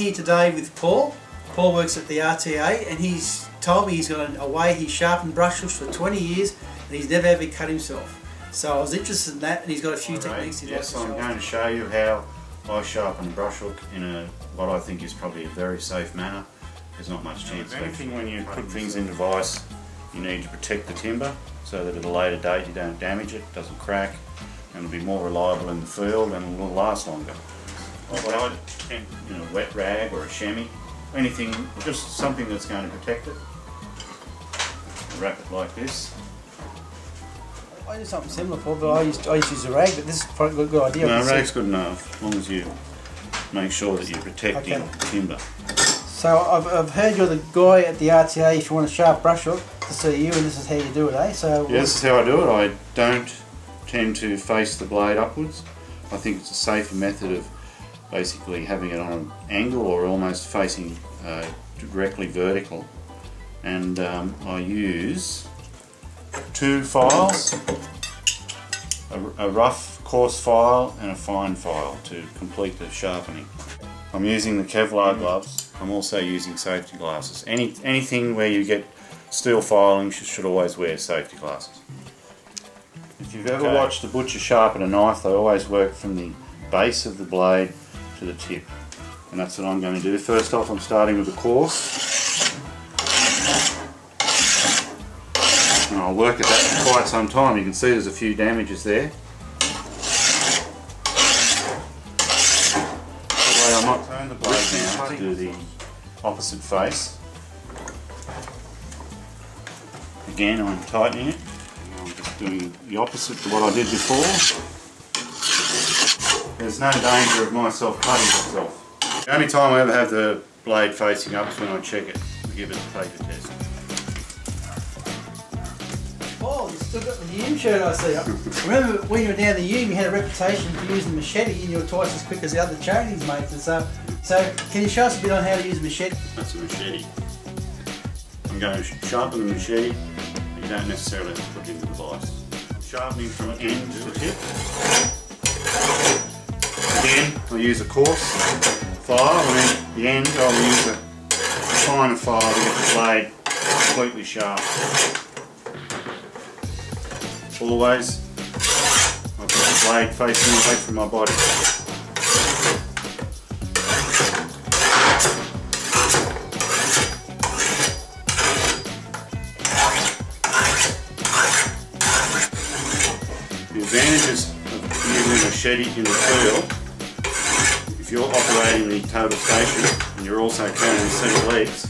here today with Paul. Paul works at the RTA and he's told me he's got a way he's sharpened brush hooks for 20 years and he's never ever cut himself. So I was interested in that, and he's got a few techniques he'd like to show. Yes, I'm going to show you how I sharpen a brush hook in what I think is probably a very safe manner. There's not much chance of anything. When you put things in the vise, you need to protect the timber so that at a later date you don't damage it, doesn't crack, and it'll be more reliable in the field and it will last longer. A wet rag or a chamois, anything, just something that's going to protect it. Wrap it like this. I did something similar before, but I used to use a rag, but this is probably a good idea. No, rag's good enough, as long as you make sure that you're protecting the timber. So I've heard you're the guy at the RTA if you want a sharp brush hook to see you, and this is how you do it, eh? So yeah, this is how I do it. I don't tend to face the blade upwards. I think it's a safer method of basically having it on an angle or almost facing directly vertical. And I use two files, a rough coarse file and a fine file to complete the sharpening. I'm using the Kevlar gloves. I'm also using safety glasses. Anything where you get steel filing should always wear safety glasses. If you've ever watched the butcher sharpen a knife, they always work from the base of the blade to the tip. And that's what I'm going to do. First off, I'm starting with the coarse. And I'll work at that for quite some time. You can see there's a few damages there. That way I might turn the blade now to do the opposite face. Again, I'm tightening it. I'm just doing the opposite to what I did before. There's no danger of myself cutting myself. The only time I ever have the blade facing up is when I check it to give it a paper test. Oh, you've still got the Hume shirt, I see. I remember when you were down the Hume, you had a reputation for using the machete and you were twice as quick as the other charities mates and stuff. So can you show us a bit on how to use a machete? That's a machete. I'm going to sharpen the machete, but you don't necessarily have to put it into the vise. Sharpening from end to tip. Again, I'll use a coarse file, and then at the end I'll use a finer file to get the blade completely sharp. Always, I've got the blade facing away from my body. The advantages of using a machete in the field, if you're operating the total station and you're also turning center legs,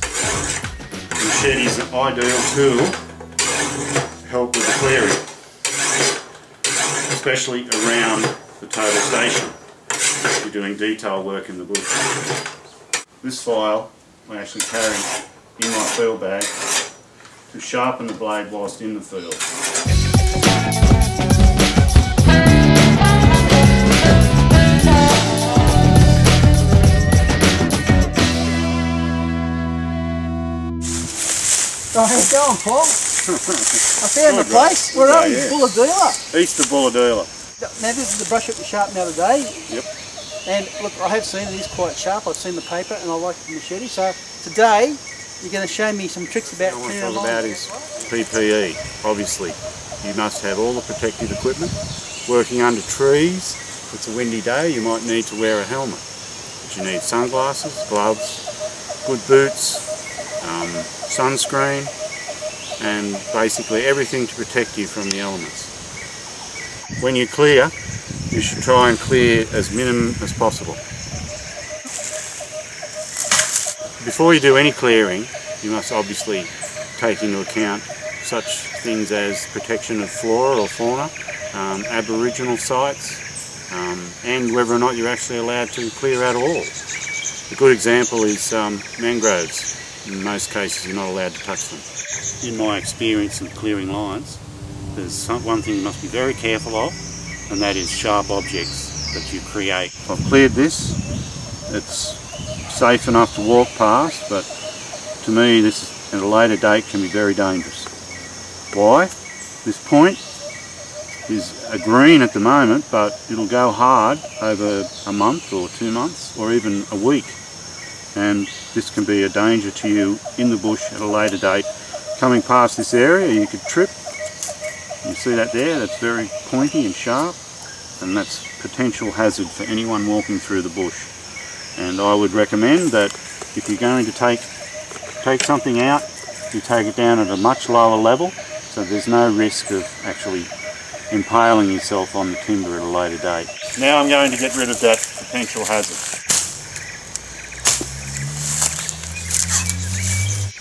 the machete is an ideal tool to help with the clearing, especially around the total station if you're doing detail work in the bush. This file I actually carry in my field bag to sharpen the blade whilst in the field. Oh, how's it going, Paul? I found the place. We're up in Bulahdelah. East of Bulahdelah. Now this is the brush hook we sharpened the other day. Yep. And look, I have seen it is quite sharp. I've seen the paper and I like the machete. So today you're going to show me some tricks about clearing lines. What I'm about is PPE. Obviously, you must have all the protective equipment. Working under trees, if it's a windy day, you might need to wear a helmet. But you need sunglasses, gloves, good boots, sunscreen, and basically everything to protect you from the elements. When you clear, you should try and clear as minimum as possible. Before you do any clearing, you must obviously take into account such things as protection of flora or fauna, aboriginal sites, and whether or not you're actually allowed to clear at all. A good example is mangroves. In most cases you're not allowed to touch them. In my experience of clearing lines, there's one thing you must be very careful of, and that is sharp objects that you create. I've cleared this. It's safe enough to walk past, but to me this at a later date can be very dangerous. Why? This point is a green at the moment, but it'll go hard over a month or 2 months or even a week. and this can be a danger to you in the bush at a later date. Coming past this area you could trip. You see that there? That's very pointy and sharp, and that's potential hazard for anyone walking through the bush. And I would recommend that if you're going to take something out, you take it down at a much lower level so there's no risk of actually impaling yourself on the timber at a later date. Now I'm going to get rid of that potential hazard.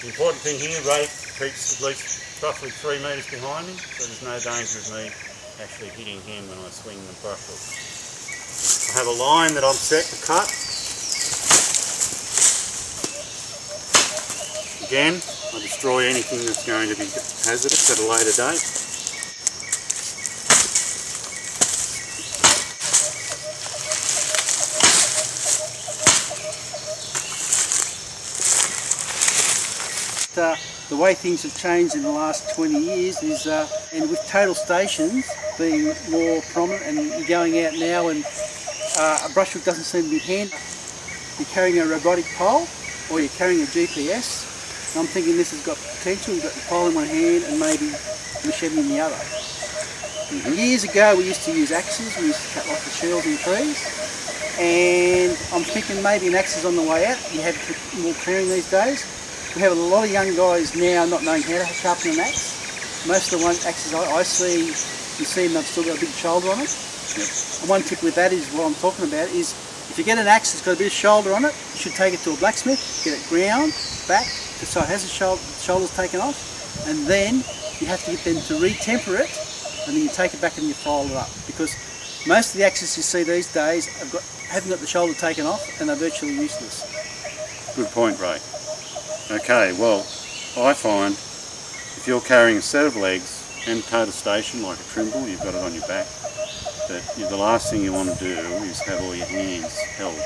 The important thing here, Ray keeps at least roughly 3 metres behind me, so there's no danger of me actually hitting him when I swing the brush hook. I have a line that I'm set to cut. Again, I destroy anything that's going to be hazardous at a later date. The way things have changed in the last 20 years is, and with total stations being more prominent, and you're going out now and a brush hook doesn't seem to be handy. You're carrying a robotic pole or you're carrying a GPS. And I'm thinking this has got potential. You've got the pole in one hand and maybe a machete in the other. Years ago we used to use axes. We used to cut lots of shells in trees. And I'm thinking maybe an axe is on the way out. You have more clearing these days. We have a lot of young guys now not knowing how to sharpen an axe. Most of the axes I see, you see them, they've still got a big shoulder on it. Yep. And one tip with that is what I'm talking about is if you get an axe that's got a bit of shoulder on it, you should take it to a blacksmith, get it ground back so it has the shoulders taken off, and then you have to get them to re-temper it, and then you take it back and you file it up. Because most of the axes you see these days haven't got the shoulder taken off and they're virtually useless. Good point, Ray. Okay, well, I find if you're carrying a set of legs and total station like a Trimble, you've got it on your back, that the last thing you want to do is have all your hands held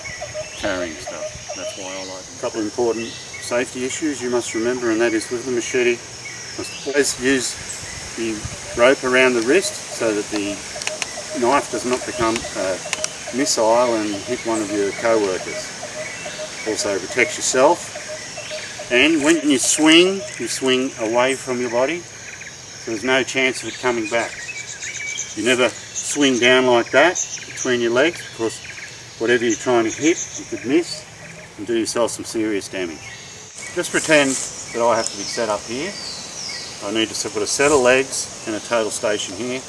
carrying stuff. That's why I like them. A couple of important safety issues you must remember, and that is with the machete, you must always use the rope around the wrist so that the knife does not become a missile and hit one of your co-workers. Also protects yourself. And when you swing away from your body, so there's no chance of it coming back. You never swing down like that between your legs, because whatever you're trying to hit, you could miss and do yourself some serious damage. Just pretend that I have to be set up here. I need to put a set of legs and a total station here.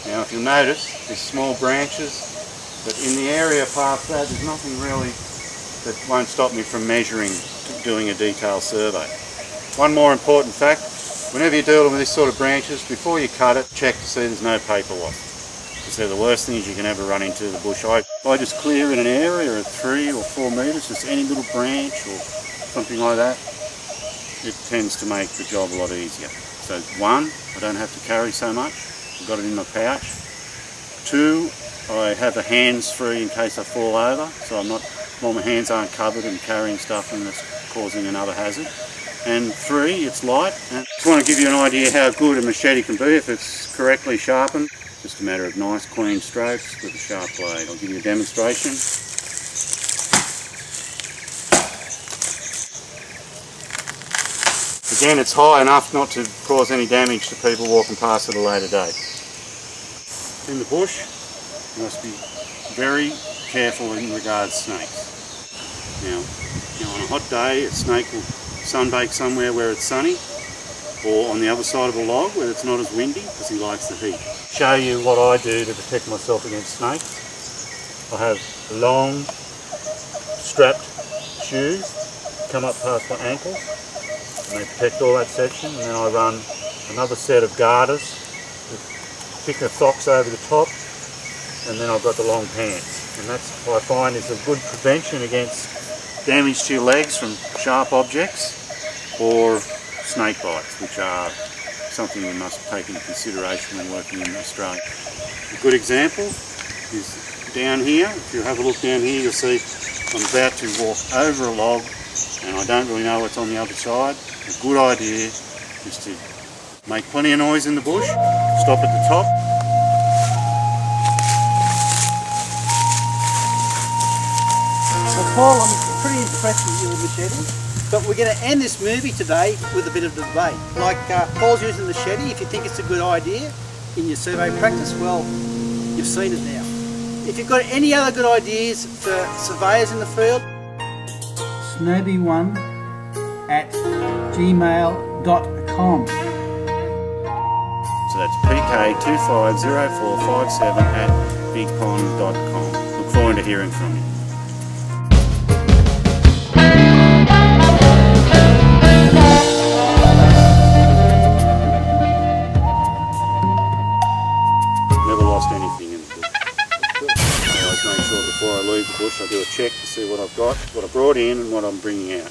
Now if you'll notice, there's small branches, but in the area past that, there's nothing really that won't stop me from measuring, doing a detailed survey. One more important fact, whenever you're dealing with this sort of branches, before you cut it, check to see there's no paper wash, because they're the worst things you can ever run into in the bush. I just clear in an area of 3 or 4 metres, just any little branch or something like that, it tends to make the job a lot easier. So 1, I don't have to carry so much, I've got it in my pouch. 2, I have the hands free in case I fall over, so my hands aren't covered and carrying stuff and it's causing another hazard. And 3, it's light. And I just want to give you an idea how good a machete can be if it's correctly sharpened. Just a matter of nice clean strokes with a sharp blade. I'll give you a demonstration. Again, it's high enough not to cause any damage to people walking past at a later date. In the bush, you must be very careful in regards to snakes. Now, on a hot day, a snake will sunbake somewhere where it's sunny, or on the other side of a log where it's not as windy, because he likes the heat. Show you what I do to protect myself against snakes. I have long, strapped shoes, come up past my ankles, and they protect all that section, and then I run another set of garters with thicker socks over the top, and then I've got the long pants. And that's what I find is a good prevention against damage to your legs from sharp objects or snake bites, which are something we must take into consideration when working in Australia. A good example is down here. If you have a look down here, you'll see I'm about to walk over a log and I don't really know what's on the other side. A good idea is to make plenty of noise in the bush, stop at the top. Well, Paul, I'm pretty pretty impressed with your machete. But we're going to end this movie today with a bit of debate. Like Paul's using the machete. If you think it's a good idea in your survey practice, well, you've seen it now. If you've got any other good ideas for surveyors in the field, snowbie1@gmail.com. So that's pk250457@bigpond.com. Look forward to hearing from you. Never lost anything in the bush. I always make sure before I leave the bush I do a check to see what I've got, what I brought in and what I'm bringing out.